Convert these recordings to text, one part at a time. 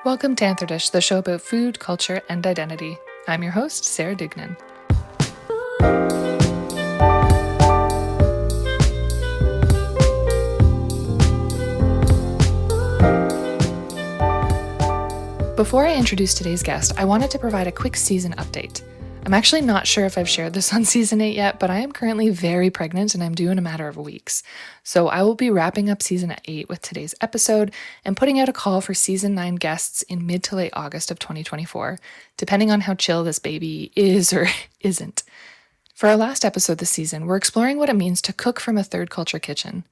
Welcome to Anthodish, the show about food, culture, and identity. I'm your host, Sarah Dignan. Before I introduce today's guest, I wanted to provide a quick season update. I'm actually not sure if I've shared this on season 8 yet, but I am currently very pregnant and I'm due in a matter of weeks. So I will be wrapping up season 8 with today's episode and putting out a call for season 9 guests in mid to late August of 2024, depending on how chill this baby is or isn't. For our last episode this season, we're exploring what it means to cook from a third culture kitchen.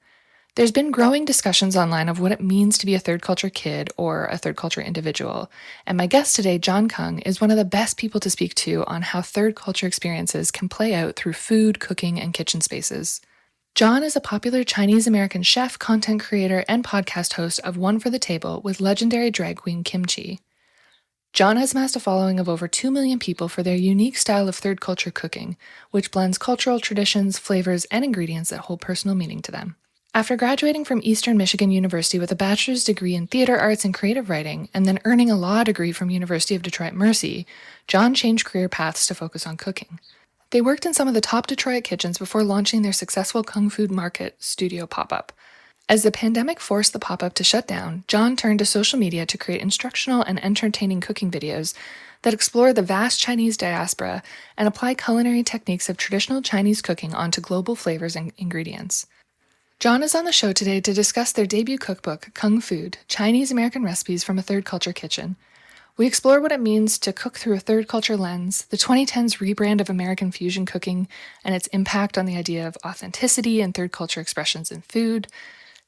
There's been growing discussions online of what it means to be a third culture kid or a third culture individual. And my guest today, Jon Kung, is one of the best people to speak to on how third culture experiences can play out through food, cooking, and kitchen spaces. Jon is a popular Chinese American chef, content creator, and podcast host of One for the Table with legendary drag queen Kim Chi. Jon has amassed a following of over 2 million people for their unique style of third culture cooking, which blends cultural traditions, flavors, and ingredients that hold personal meaning to them. After graduating from Eastern Michigan University with a bachelor's degree in theater arts and creative writing, and then earning a law degree from University of Detroit Mercy, Jon changed career paths to focus on cooking. They worked in some of the top Detroit kitchens before launching their successful Kung Food Market studio pop-up. As the pandemic forced the pop-up to shut down, Jon turned to social media to create instructional and entertaining cooking videos that explore the vast Chinese diaspora and apply culinary techniques of traditional Chinese cooking onto global flavors and ingredients. Jon is on the show today to discuss their debut cookbook, Kung Food, Chinese American Recipes from a Third Culture Kitchen. We explore what it means to cook through a third culture lens, the 2010s rebrand of American fusion cooking and its impact on the idea of authenticity and third culture expressions in food,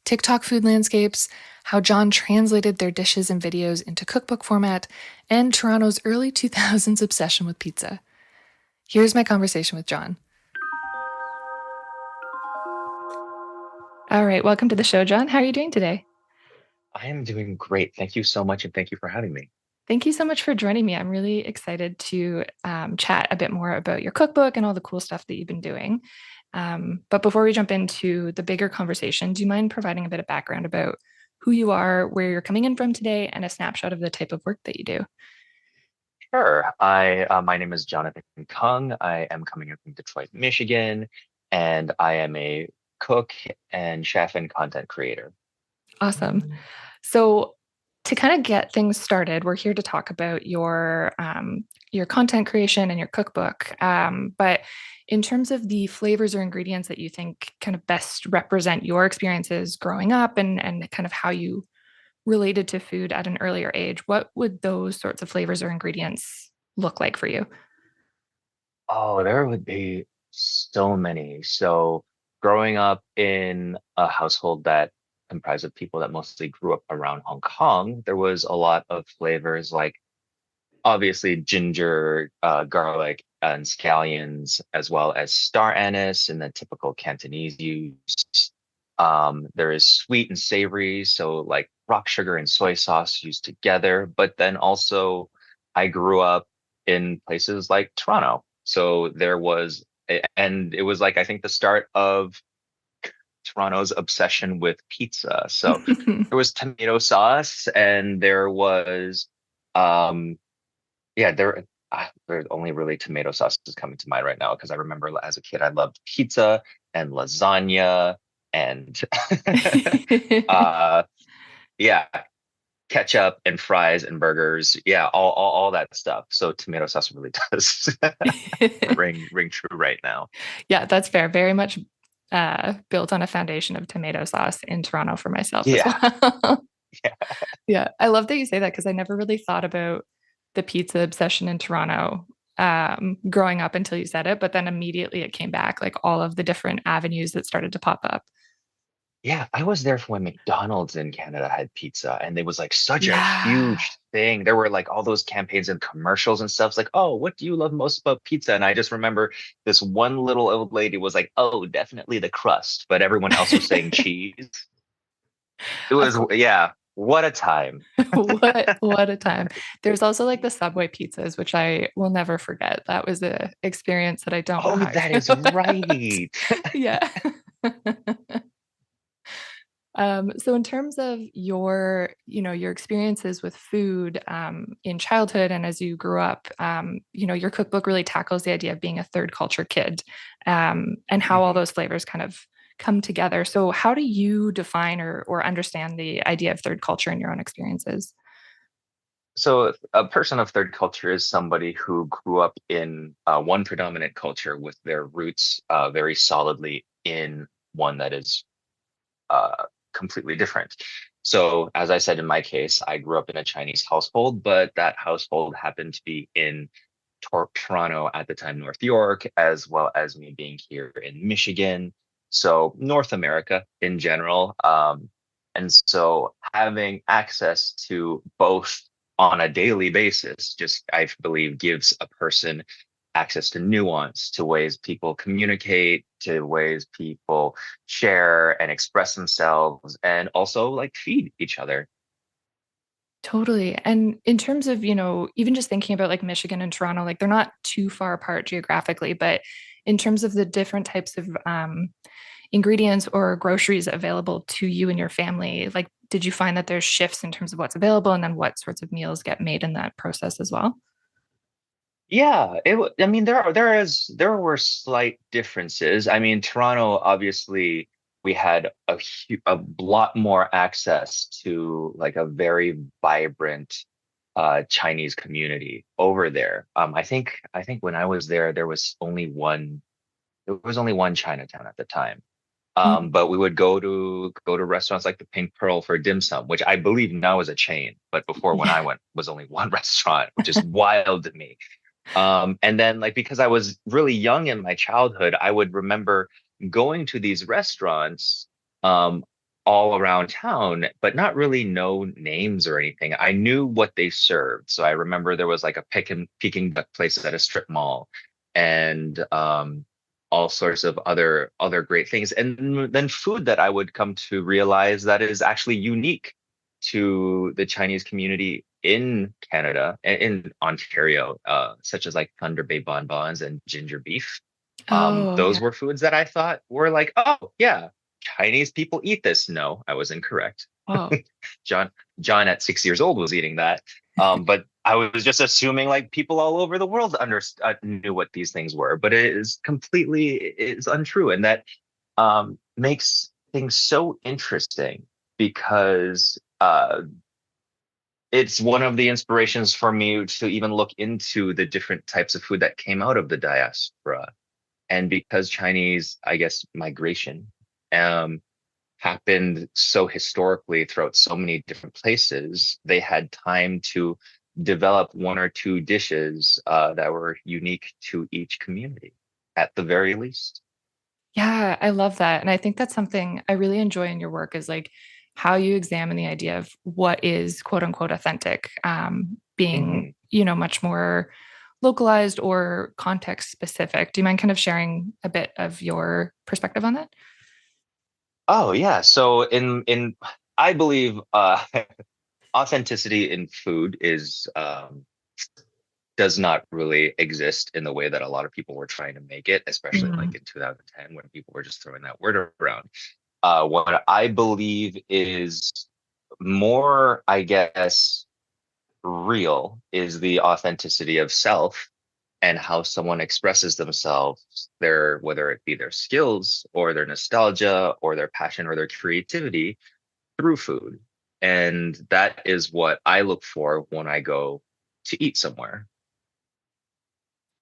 TikTok food landscapes, how Jon translated their dishes and videos into cookbook format, and Toronto's early 2000s obsession with pizza. Here's my conversation with Jon. All right, welcome to the show, Jon. How are you doing today? I am doing great. Thank you so much, and thank you for having me. Thank you so much for joining me. I'm really excited to chat a bit more about your cookbook and all the cool stuff that you've been doing. But before we jump into the bigger conversation, do you mind providing a bit of background about who you are, where you're coming in from today, and a snapshot of the type of work that you do? Sure. My name is Jonathan Kung. I am coming in from Detroit, Michigan, and I am a cook and chef and content creator. Awesome. So to kind of get things started, we're here to talk about your content creation and your cookbook. But in terms of the flavors or ingredients that you think kind of best represent your experiences growing up and kind of how you related to food at an earlier age, what would those sorts of flavors or ingredients look like for you? Oh, there would be so many. So, growing up in a household that comprised of people that mostly grew up around Hong Kong, there was a lot of flavors like obviously ginger, garlic, and scallions, as well as star anise and the typical Cantonese use. There is sweet and savory, so like rock sugar and soy sauce used together. But then also, I grew up in places like Toronto, so and it was like I think the start of Toronto's obsession with pizza. So there was tomato sauce, and there was um, yeah, there's only really tomato sauce is coming to mind right now because I remember as a kid I loved pizza and lasagna and uh yeah, ketchup and fries and burgers. Yeah, all that stuff. So tomato sauce really does ring true right now. Yeah, that's fair. Very much built on a foundation of tomato sauce in Toronto for myself as Yeah. well. Yeah. Yeah, I love that you say that because I never really thought about the pizza obsession in Toronto growing up until you said it, but then immediately it came back, like all of the different avenues that started to pop up. Yeah, I was there for when McDonald's in Canada had pizza, and it was like such a Yeah. huge thing. There were like all those campaigns and commercials and stuff. It's like, oh, what do you love most about pizza? And I just remember this one little old lady was like, oh, definitely the crust, but everyone else was saying cheese. It Of was, course. yeah, what a time. What a time. There's also like the Subway pizzas, which I will never forget. That was a experience that I don't know Oh, how I that feel is about. right. Yeah. So in terms of your, your experiences with food in childhood and as you grew up, your cookbook really tackles the idea of being a third culture kid and how all Mhm. those flavors kind of come together. So how do you define or understand the idea of third culture in your own experiences? So, a person of third culture is somebody who grew up in one predominant culture with their roots very solidly in one that is completely different. So, as I said in my case, I grew up in a Chinese household, but that household happened to be in Toronto at the time, North York, as well as me being here in Michigan. So, North America in general. And so, having access to both on a daily basis, just I believe gives a person access to nuance, to ways people communicate, to ways people share and express themselves, and also like feed each other. Totally. And in terms of, even just thinking about like Michigan and Toronto, like they're not too far apart geographically, but in terms of the different types of ingredients or groceries available to you and your family, like did you find that there's shifts in terms of what's available and then what sorts of meals get made in that process as well? Yeah, I mean, there were slight differences. I mean, Toronto, obviously, we had a lot more access to like a very vibrant Chinese community over there. I think when I was there, there was only one Chinatown at the time. Mm. But we would go to restaurants like the Pink Pearl for dim sum, which I believe now is a chain, but before when I Yeah. went was only one restaurant, which is wild to me. And then like because I was really young in my childhood, I would remember going to these restaurants um all around town, but not really know names or anything. I knew what they served. So I remember there was like a Peking duck place at a strip mall and all sorts of other great things. And then food that I would come to realize that is actually unique to the Chinese community in Canada and in Ontario, such as like Thunder Bay bonbons and ginger beef. Oh, Those yeah. were foods that I thought were like, oh yeah, Chinese people eat this. No, I was incorrect. Oh, John John at 6 years old was eating that. But I was just assuming like people all over the world knew what these things were, but it's untrue, and that makes things so interesting because it's one of the inspirations for me to even look into the different types of food that came out of the diaspora. And because Chinese, I guess, migration um, happened so historically throughout so many different places, they had time to develop one or two dishes that were unique to each community, at the very least. yeah, I love that. And I think that's something I really enjoy in your work is like how you examine the idea of what is quote unquote authentic, being, Mhm. much more localized or context specific. Do you mind kind of sharing a bit of your perspective on that? Oh yeah. So in I believe authenticity in food is does not really exist in the way that a lot of people were trying to make it, especially Mhm. like in 2010 when people were just throwing that word around. What I believe is more, I guess, real is the authenticity of self and how someone expresses themselves, their whether it be their skills or their nostalgia or their passion or their creativity through food. And that is what I look for when I go to eat somewhere.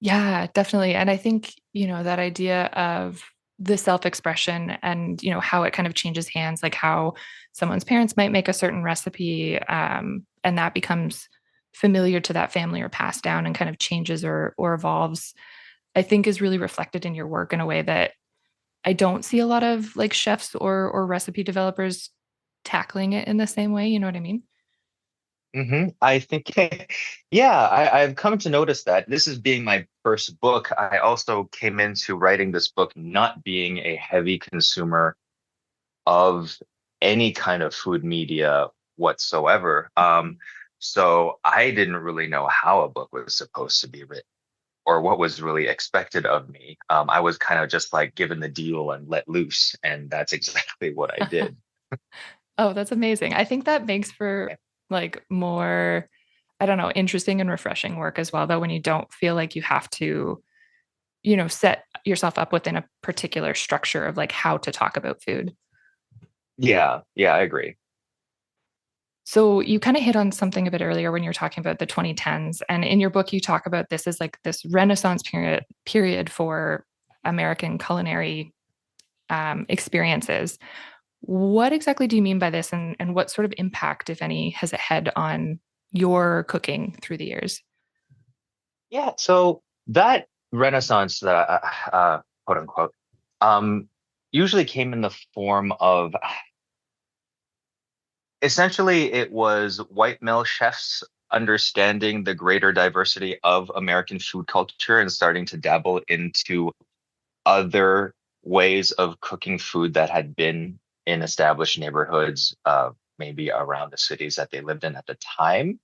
Yeah, definitely. And I think, that idea of the self-expression and, how it kind of changes hands, like how someone's parents might make a certain recipe, and that becomes familiar to that family or passed down and kind of changes or evolves, I think is really reflected in your work in a way that I don't see a lot of like chefs or recipe developers tackling it in the same way. You know what I mean? I think, yeah, I've come to notice that this is being my first book. I also came into writing this book not being a heavy consumer of any kind of food media whatsoever. So I didn't really know how a book was supposed to be written or what was really expected of me. I was kind of just like given the deal and let loose, and that's exactly what I did. Oh, that's amazing. I think that makes for like more, I don't know, interesting and refreshing work as well, though, when you don't feel like you have to, set yourself up within a particular structure of like how to talk about food. Yeah, yeah, I agree. So you kind of hit on something a bit earlier when you were talking about the 2010s. And in your book, you talk about this as like this Renaissance period for American culinary experiences. What exactly do you mean by this, and what sort of impact, if any, has it had on your cooking through the years? Yeah, so that Renaissance, quote unquote, um, usually came in the form of essentially it was white male chefs understanding the greater diversity of American food culture and starting to dabble into other ways of cooking food that had been in established neighborhoods, maybe around the cities that they lived in at the time.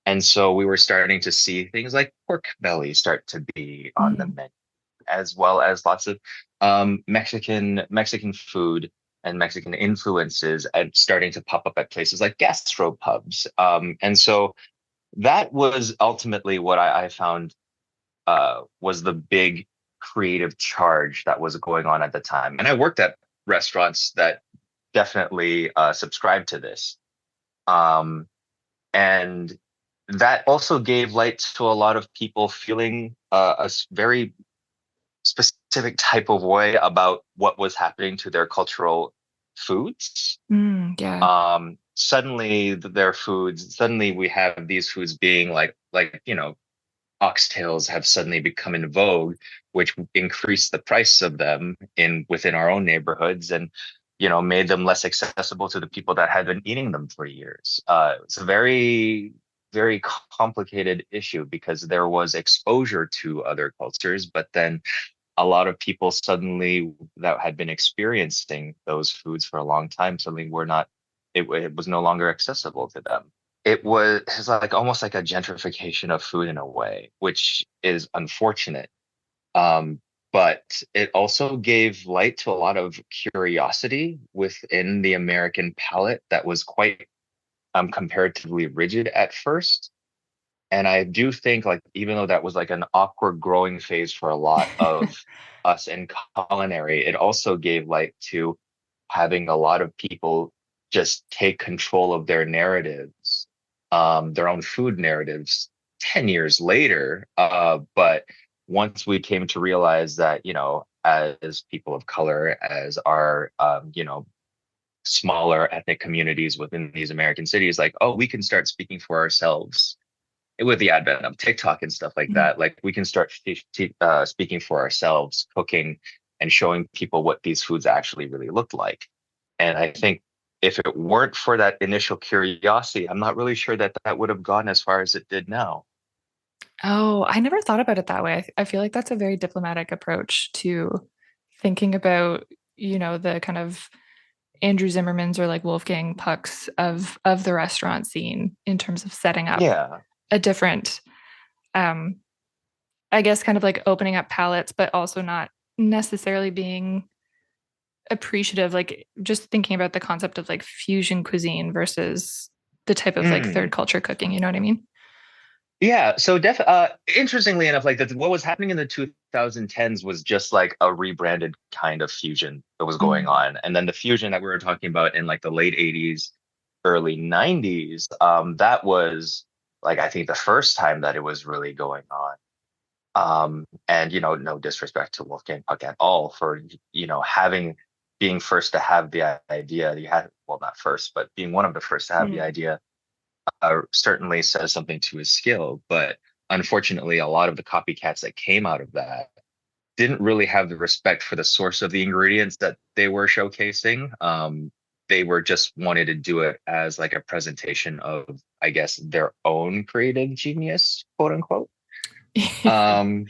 And so we were starting to see things like pork belly start to be on the Mm. menu, as well as lots of Mexican food and Mexican influences and starting to pop up at places like gastropubs. And so that was ultimately what I found was the big creative charge that was going on at the time. And I worked at restaurants that definitely subscribed to this. Um, and that also gave light to a lot of people feeling very specific type of way about what was happening to their cultural foods. Yeah. Suddenly we have these foods being oxtails have suddenly become in vogue, which increased the price of them in within our own neighborhoods and made them less accessible to the people that had been eating them for years. It's a very, very complicated issue because there was exposure to other cultures, but then a lot of people suddenly that had been experiencing those foods for a long time suddenly were not it was no longer accessible to them. It's like almost like a gentrification of food in a way, which is unfortunate. Um, but it also gave light to a lot of curiosity within the American palate that was quite comparatively rigid at first. And I do think like even though that was like an awkward growing phase for a lot of us in culinary, it also gave light to having a lot of people just take control of their narratives, their own food narratives 10 years later. But once we came to realize that, as people of color, as our, smaller ethnic communities within these American cities, like, oh, we can start speaking for ourselves with the advent of TikTok and stuff like Mm. that. Like we can start speaking for ourselves, cooking and showing people what these foods actually really looked like. And I think if it weren't for that initial curiosity, I'm not really sure that that would have gone as far as it did now. Oh, I never thought about it that way. I feel like that's a very diplomatic approach to thinking about, the kind of Andrew Zimmerman's or like Wolfgang Puck's of the restaurant scene in terms of setting up Yeah. a different, um, I guess, kind of like opening up palettes, but also not necessarily being appreciative, like just thinking about the concept of like fusion cuisine versus the type of like third Mm. culture cooking. You know what I mean? Yeah, so interestingly enough, like what was happening in the 2010s was just like a rebranded kind of fusion that was going Mm. on. And then the fusion that we were talking about in like the late 80s, early 90s, that was like I think the first time that it was really going on. And no disrespect to Wolfgang Puck at all for, having being first to have the idea. You had, well, not first, but being one of the first to have the Mm. idea certainly says something to his skill. But unfortunately, a lot of the copycats that came out of that didn't really have the respect for the source of the ingredients that they were showcasing. They were just wanted to do it as like a presentation of, I guess, their own creative genius, quote unquote. Um,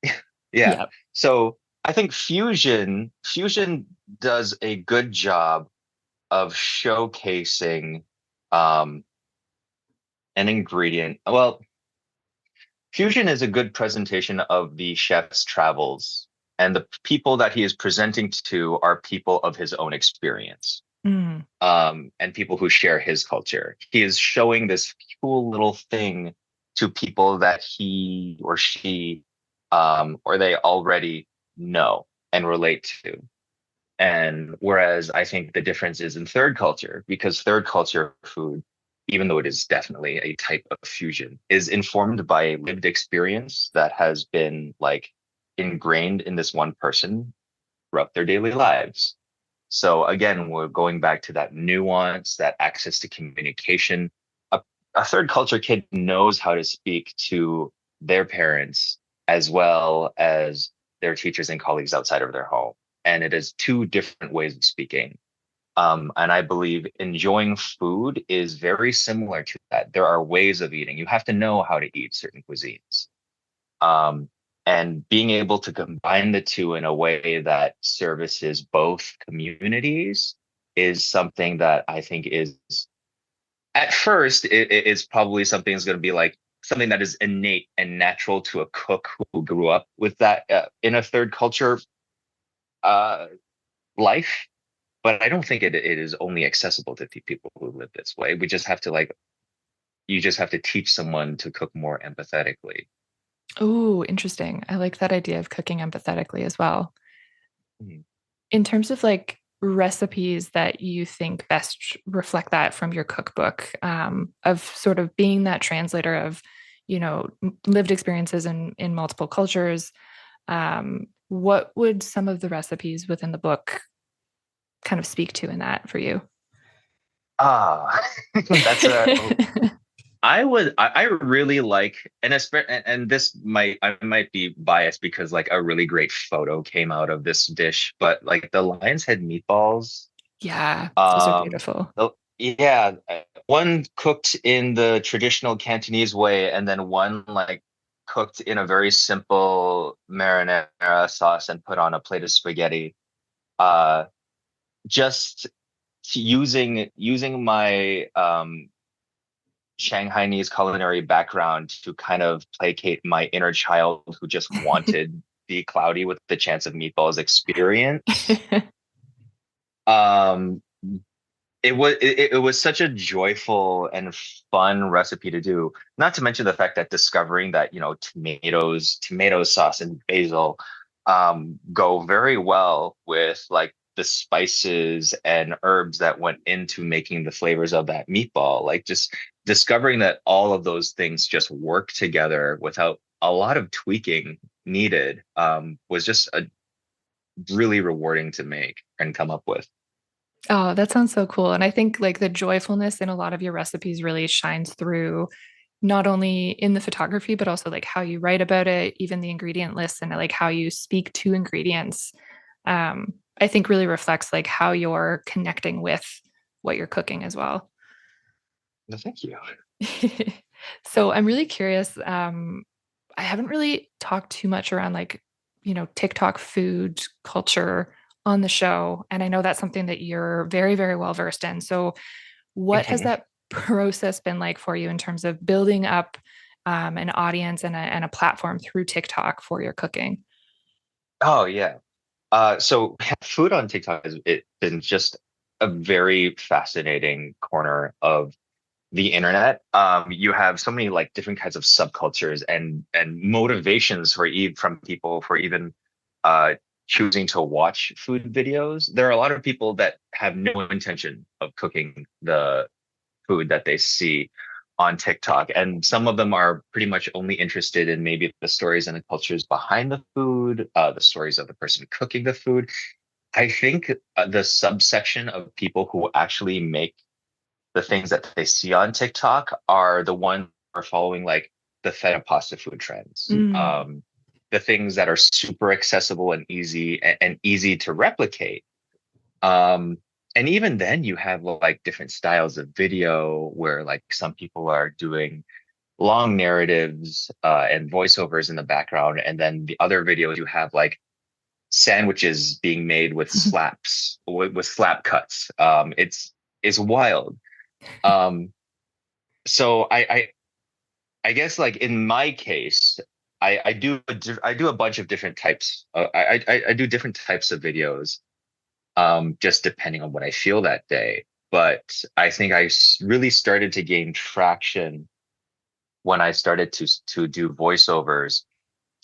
yeah. Yeah. So I think fusion does a good job of showcasing um, an ingredient. Well, fusion is a good presentation of the chef's travels, and the people that he is presenting to are people of his own experience. Mm. and people who share his culture. He is showing this cool little thing to people that he or she or they already know and relate to. And whereas I think the difference is in third culture, because third culture food, even though it is definitely a type of fusion, is informed by lived experience that has been like ingrained in this one person throughout their daily lives. So again, we're going back to that nuance, that access to communication. A third culture kid knows how to speak to their parents as well as their teachers and colleagues outside of their home. And it is two different ways of speaking. And I believe enjoying food is very similar to that. There are ways of eating. You have to know how to eat certain cuisines. Um, and being able to combine the two in a way that services both communities is something that I think is at first it is probably something that's going to be like something that is innate and natural to a cook who grew up with that in a third culture uh, life. But I don't think it is only accessible to people who live this way. We just have to like you just have to teach someone to cook more empathetically. Oh, interesting. I like that idea of cooking empathetically as well. Mhm. In terms of like recipes that you think best reflect that from your cookbook, of sort of being that translator of, lived experiences in multiple cultures, what would some of the recipes within the book kind of speak to in that for you? Ah, that's a I really like and this might I might be biased because like a really great photo came out of this dish, but like the lion's head meatballs, Yeah, those are um, beautiful. yeah, one cooked in the traditional Cantonese way, and then one like cooked in a very simple marinara sauce and put on a plate of spaghetti. Uh, just using my Shanghainese culinary background to kind of placate my inner child who just wanted the cloudy with the chance of meatballs experience. Um, it was such a joyful and fun recipe to do. Not to mention the fact that discovering that tomato sauce, and basil go very well with like the spices and herbs that went into making the flavors of that meatball. Like just discovering that all of those things just work together without a lot of tweaking needed was just a really rewarding to make and come up with. Oh, that sounds so cool. And I think like the joyfulness in a lot of your recipes really shines through not only in the photography, but also like how you write about it, even the ingredient lists and like how you speak to ingredients. I think really reflects like how you're connecting with what you're cooking as well. No, thank you. So I'm really curious. I haven't really talked too much around like, TikTok food culture on the show. And I know that's something that you're very, very well versed in. So what has Mhm. that process been like for you in terms of building up an audience and a platform through TikTok for your cooking? Oh yeah. So food on TikTok has been just a very fascinating corner of the internet. You have so many like different kinds of subcultures and motivations from people for even uh, choosing to watch food videos. There are a lot of people that have no intention of cooking the food that they see on TikTok. And some of them are pretty much only interested in maybe the stories and the cultures behind the food, the stories of the person cooking the food. I think the subsection of people who actually make the things that they see on TikTok are the ones who are following like the feta pasta food trends. Mm. The things that are super accessible and easy to replicate. Um, and even then, you have like different styles of video where like some people are doing long narratives and voiceovers in the background, and then the other videos you have like sandwiches being made with with slap cuts. It's wild. Um, so I guess like in my case, I do a bunch of different types. I do different types of videos. just depending on what I feel that day. But I think really started to gain traction when I started to do voiceovers,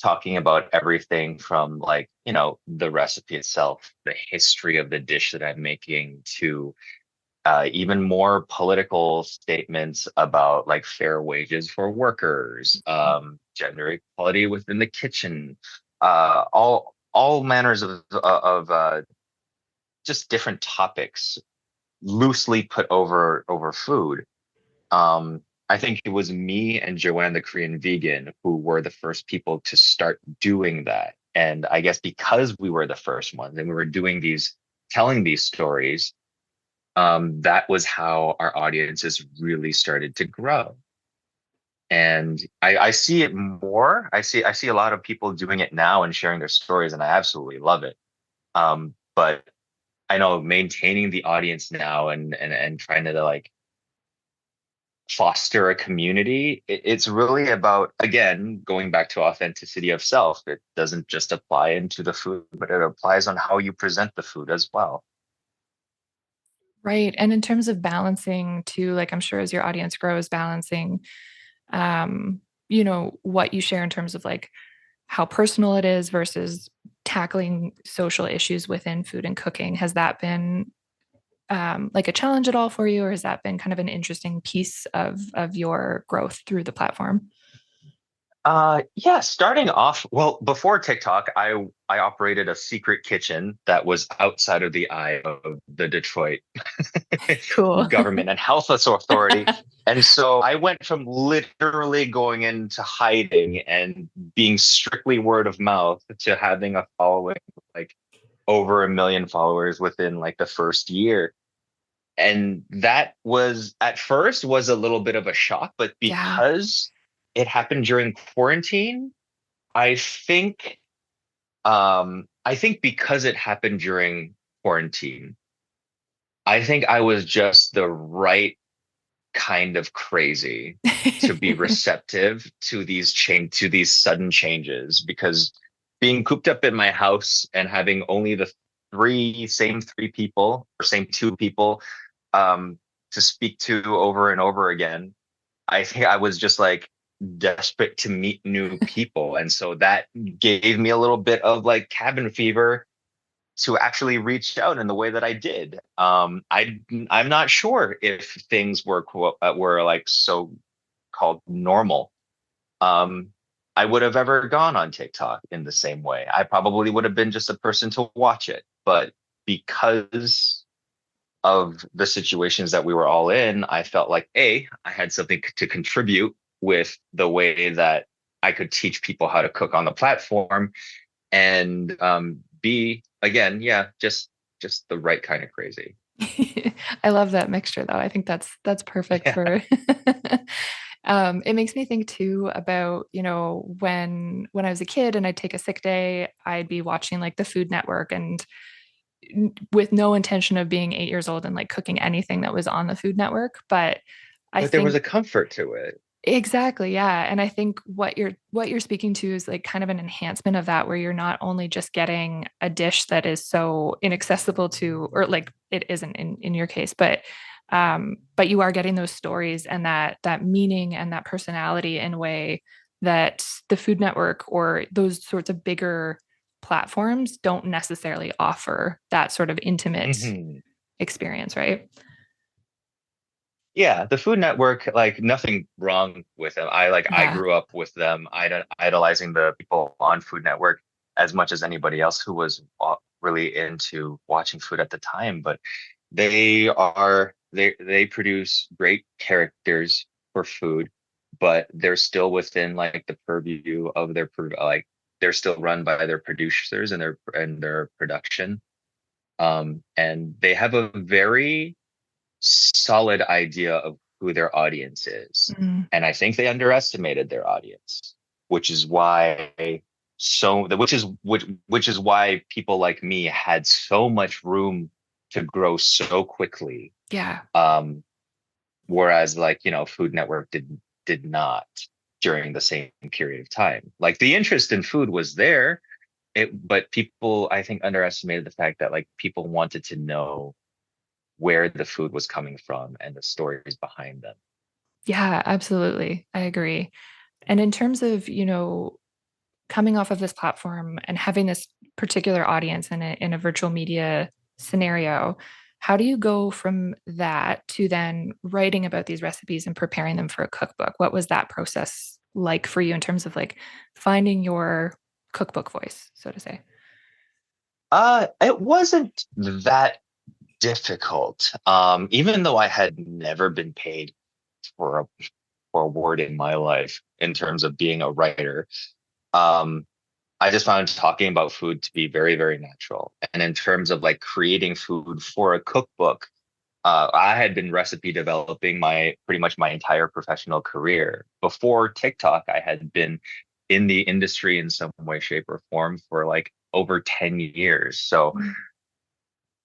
talking about everything from, like, the recipe itself, the history of the dish that I'm making, to even more political statements about like fair wages for workers, gender equality within the kitchen, all manners of just different topics loosely put over food. I think it was me and Joanne the Korean vegan who were the first people to start doing that. And I guess because we were the first ones and we were telling these stories, that was how our audiences really started to grow. And I see it more. I see a lot of people doing it now and sharing their stories, and I absolutely love it. But I know maintaining the audience now and trying to like foster a community, it's really about, again, going back to authenticity of self. It doesn't just apply into the food, but it applies on how you present the food as well. Right. And in terms of balancing too, like I'm sure as your audience grows, balancing what you share in terms of like how personal it is versus tackling social issues within food and cooking. Has that been like a challenge at all for you, or has that been kind of an interesting piece of your growth through the platform? Yeah, starting off, well, before TikTok, I operated a secret kitchen that was outside of the eye of the Detroit Cool. government and health authority. And so I went from literally going into hiding and being strictly word of mouth to having a following like over 1 million followers within like the first year. And that was at first was a little bit of a shock, but Yeah. because it happened during quarantine, I think I think because it happened during quarantine, I think I was just the right kind of crazy to be receptive to these sudden changes, because being cooped up in my house and having only the same three people or same two people to speak to over and over again, I think I was just like desperate to meet new people. And so that gave me a little bit of like cabin fever to actually reach out in the way that I did. I'm not sure if things were like so called normal. Um, I would have ever gone on TikTok in the same way. I probably would have been just a person to watch it, but because of the situations that we were all in, I felt like I had something to contribute with the way that I could teach people how to cook on the platform, and B, again, yeah, just the right kind of crazy. I love that mixture though. I think that's perfect Yeah. for it makes me think too about, when I was a kid and I'd take a sick day, I'd be watching like the Food Network and with no intention of being 8 years old and like cooking anything that was on the Food Network. But I But there was think a comfort to it. exactly, yeah. And I think what you're speaking to is like kind of an enhancement of that, where you're not only just getting a dish that is so inaccessible to, or like it isn't in your case, but you are getting those stories and that meaning and that personality in a way that the Food Network or those sorts of bigger platforms don't necessarily offer that sort of intimate Hmm. experience, right? Yeah, the Food Network, like nothing wrong with them. I Yeah. grew up with them, idolizing the people on Food Network as much as anybody else who was really into watching food at the time. But they produce great characters for food, but they're still within like the purview of like they're still run by their producers and their production. And they have a very solid idea of who their audience is. Mhm. And I think they underestimated their audience, which is why which is why people like me had so much room to grow so quickly. Yeah. Um, Whereas like, Food Network did not during the same period of time. Like the interest in food was there, but people I think underestimated the fact that like people wanted to know where the food was coming from and the stories behind them. Yeah, absolutely. I agree. And in terms of, coming off of this platform and having this particular audience in a virtual media scenario, how do you go from that to then writing about these recipes and preparing them for a cookbook? What was that process like for you in terms of like finding your cookbook voice, so to say? It wasn't that difficult. Even though I had never been paid for for a word in my life in terms of being a writer. Um, I just found talking about food to be very, very natural. And in terms of like creating food for a cookbook, I had been recipe developing my pretty much my entire professional career. Before TikTok, I had been in the industry in some way, shape, or form for like over 10 years. So Mm.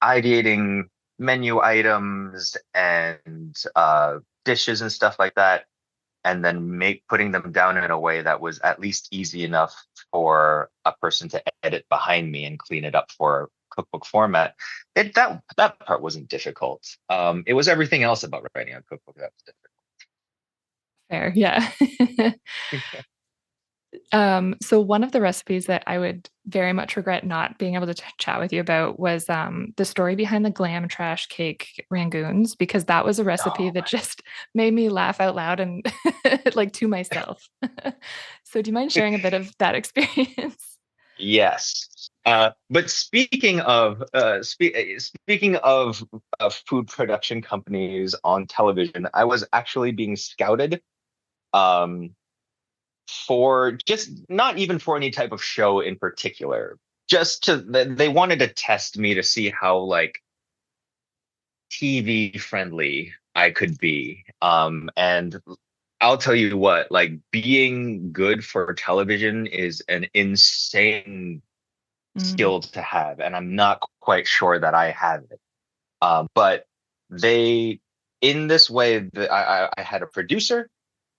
ideating menu items and dishes and stuff like that, and then make putting them down in a way that was at least easy enough for a person to edit behind me and clean it up for cookbook format. That part wasn't difficult. It was everything else about writing a cookbook that was Fair, yeah. difficult. So one of the recipes that I would very much regret not being able to chat with you about was the story behind the glam trash cake rangoons, because that was a recipe Oh that just made me laugh out loud and like to myself. So do you mind my. sharing a bit of that experience? Yes. But speaking of food production companies on television, I was actually being scouted um, for just not even for any type of show in particular. Just to they wanted to test me to see how like TV friendly I could be. And I'll tell you what, like being good for television is an insane Mm, skill to have, and I'm not quite sure that I have it. But they, in this way, I had a producer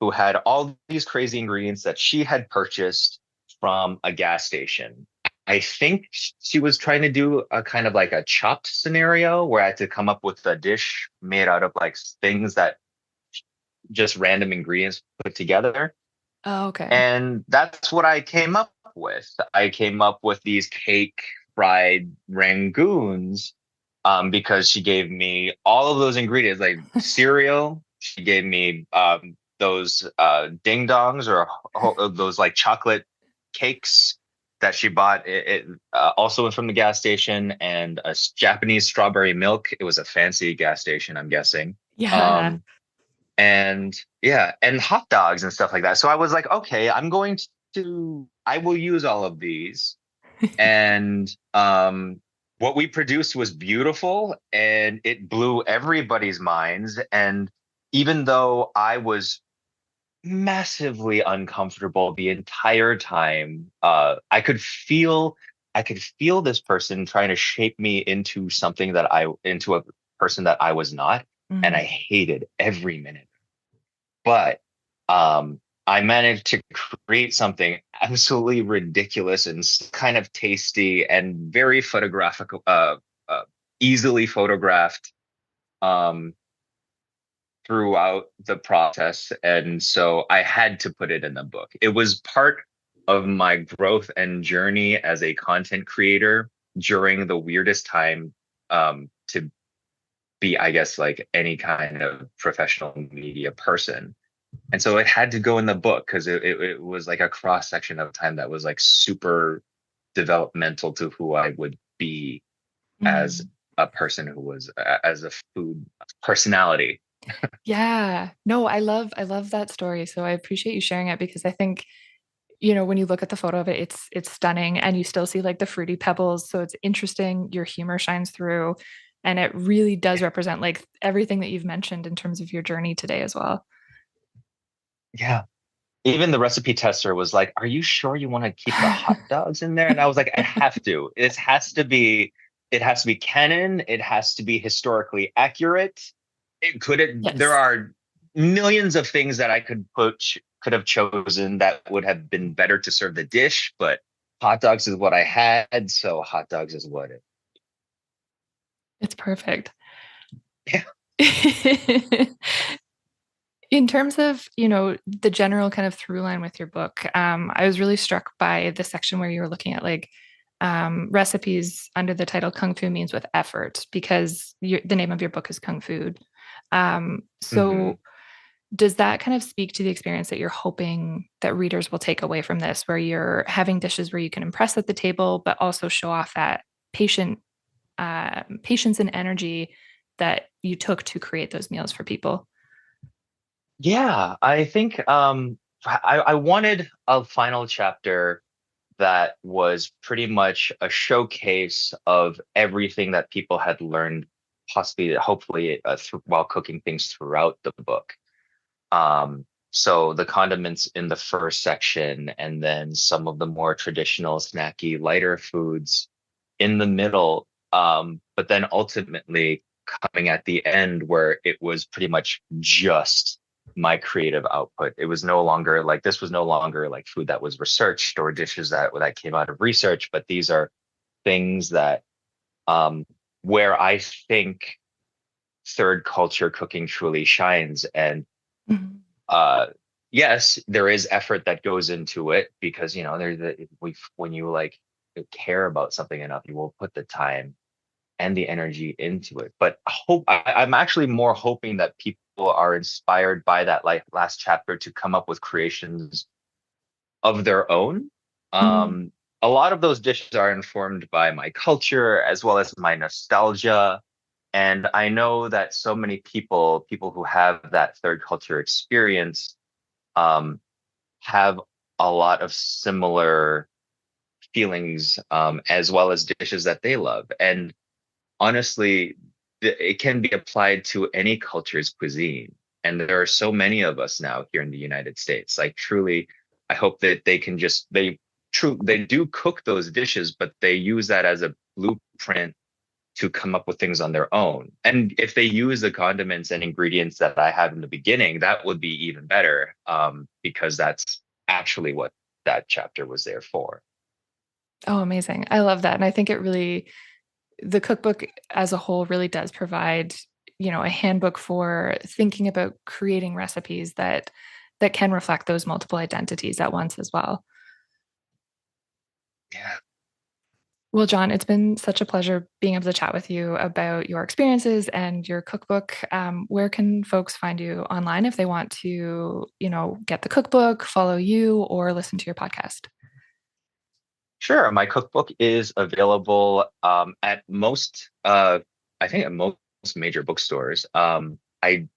who had all these crazy ingredients that she had purchased from a gas station. I think she was trying to do a kind of like a chopped scenario where I had to come up with a dish made out of like things that just random ingredients put together. oh, okay. And that's what I came up with. I came up with these cake fried rangoons because she gave me all of those ingredients, like cereal. She gave me those ding dongs or those like chocolate cakes that she bought. It also from the gas station, and a Japanese strawberry milk. It was a fancy gas station, I'm guessing. Yeah. Um, and yeah, and hot dogs and stuff like that. So I was like, okay, I will use all of these. And what we produced was beautiful and it blew everybody's minds. And even though I was massively uncomfortable the entire time, I could feel this person trying to shape me into a person that I was not. And I Mm. hated every minute, but I managed to create something absolutely ridiculous and kind of tasty and very photographic, uh, easily photographed um, throughout the process. And so I had to put it in the book. It was part of my growth and journey as a content creator during the weirdest time to be, I guess, like any kind of professional media person. And so it had to go in the book because it was like a cross section of time that was like super developmental to who I would be as Mm. a person who was as a food personality. Yeah. No, I love that story. So I appreciate you sharing it because I think, when you look at the photo of it, it's stunning and you still see like the fruity pebbles. So it's interesting. Your humor shines through and it really does represent like everything that you've mentioned in terms of your journey today as well. Yeah. Even the recipe tester was like, "Are you sure you want to keep the hot dogs in there?" And I was like, "I have to. It has to be canon. It has to be historically accurate. There Yes. are millions of things that I could have chosen that would have been better to serve the dish, but hot dogs is what I had, so hot dogs is what it. It's perfect. Yeah. In terms of, the general kind of through line with your book, I was really struck by the section where you were looking at like recipes under the title Kung Fu means with effort, because the name of your book is Kung Food. Hmm. So does that kind of speak to the experience that you're hoping that readers will take away from this, where you're having dishes where you can impress at the table, but also show off that patience and energy that you took to create those meals for people? Yeah, I think I wanted a final chapter that was pretty much a showcase of everything that people had learned, possibly, hopefully, while cooking things throughout the book. So the condiments in the first section, and then some of the more traditional, snacky, lighter foods in the middle. But then ultimately coming at the end where it was pretty much just my creative output. It was no longer like this was no longer like food that was researched or dishes that came out of research, but these are things that um where I think third culture cooking truly shines. And Mhm. uh yes, there is effort that goes into it because there's when you like care about something enough, you will put the time and the energy into it. But I'm actually more hoping that people are inspired by that like last chapter to come up with creations of their own. Mhm. um a lot of those dishes are informed by my culture as well as my nostalgia. And I know that so many people who have that third culture experience um, have a lot of similar feelings, as well as dishes that they love. And honestly, it can be applied to any culture's cuisine. And there are so many of us now here in the United States. Like truly, I hope that they can just they do cook those dishes, but they use that as a blueprint to come up with things on their own. And if they use the condiments and ingredients that I had in the beginning, that would be even better, because that's actually what that chapter was there for. Oh, amazing. I love that. And I think the cookbook as a whole really does provide, a handbook for thinking about creating recipes that can reflect those multiple identities at once as well. Yeah. Well, John, it's been such a pleasure being able to chat with you about your experiences and your cookbook. Where can folks find you online if they want to, get the cookbook, follow you, or listen to your podcast? Sure. My cookbook is available at most, I think at most major bookstores. I'm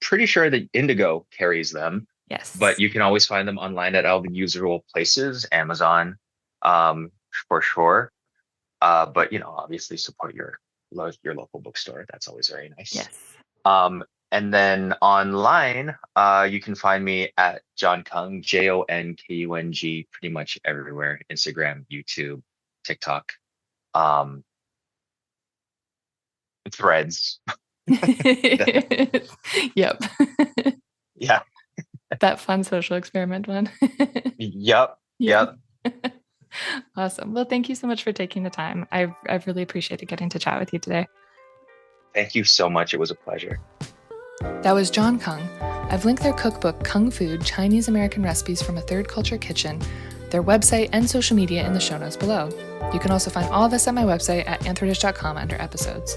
pretty sure that Indigo carries them, but Yes. you can always find them online at all the usual places, Amazon, um, for sure. But obviously support your local bookstore. That's always very nice. Yes. And then online, you can find me at Jon Kung, JONKUNG, pretty much everywhere: Instagram, YouTube, TikTok, um, Threads. Yep. Yeah. That fun social experiment one. Yep. Yeah. Yep. Awesome. Well, thank you so much for taking the time. I've really appreciated getting to chat with you today. Thank you so much. It was a pleasure. That was Jon Kung. I've linked their cookbook, Kung Food, Chinese American Recipes from a Third Culture Kitchen, their website, and social media in the show notes below. You can also find all of this at my website at anthodish.com under episodes.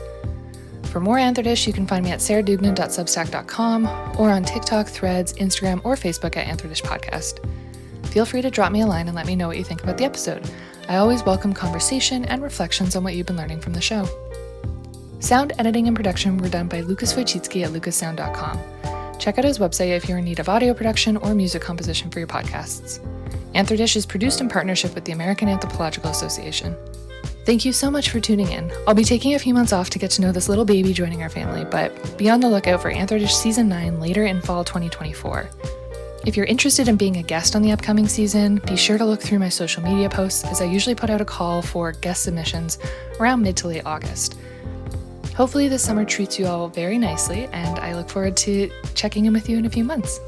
For more Anthodish, you can find me at sarahdougnan.substack.com or on TikTok, Threads, Instagram, or Facebook at Anthodish Podcast. Feel free to drop me a line and let me know what you think about the episode. I always welcome conversation and reflections on what you've been learning from the show. Sound editing and production were done by Lucas Wojcicki at lucassound.com. Check out his website if you're in need of audio production or music composition for your podcasts. Anthodish is produced in partnership with the American Anthropological Association. Thank you so much for tuning in. I'll be taking a few months off to get to know this little baby joining our family, but be on the lookout for Anthodish Season 9 later in fall 2024. If you're interested in being a guest on the upcoming season, be sure to look through my social media posts, as I usually put out a call for guest submissions around mid to late August. Hopefully this summer treats you all very nicely, and I look forward to checking in with you in a few months.